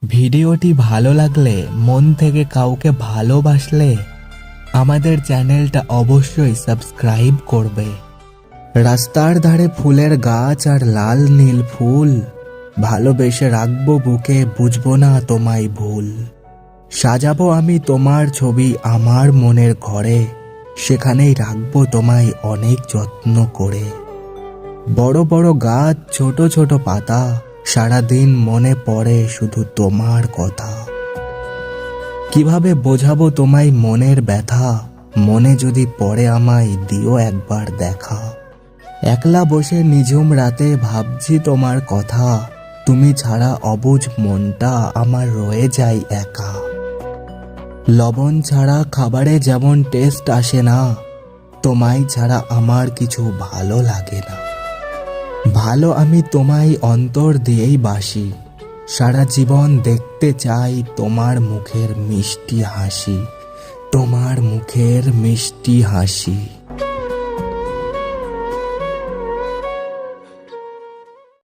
ভিডিওটি ভালো লাগলে, মন থেকে কাউকে ভালোবাসলে আমাদের চ্যানেলটা অবশ্যই সাবস্ক্রাইব করবে। রাস্তার ধারে ফুলের গাছ আর লাল নীল ফুল, ভালোবেসে রাখবো বুকে, বুঝবো না তোমায় ভুল। সাজাবো আমি তোমার ছবি আমার মনের ঘরে, সেখানেই রাখবো তোমায় অনেক যত্ন করে। বড় বড় গাছ, ছোট ছোট পাতা, সারাদিন মনে পড়ে শুধু তোমার কথা। কিভাবে বোঝাবো তোমায় মনের ব্যথা, মনে যদি পড়ে আমায় দিও একবার দেখা। একলা বসে নিঝুম রাতে ভাবছি তোমার কথা, তুমি ছাড়া অবুঝ মনটা আমার রয়ে যায় একা। লবণ ছাড়া খাবারে যেমন টেস্ট আসে না, তোমায় ছাড়া আমার কিছু ভালো লাগে না। ভালো আমি তোমায় অন্তর দিয়েই বাসি, সারা জীবন দেখতে চাই তোমার মুখের মিষ্টি হাসি, তোমার মুখের মিষ্টি হাসি।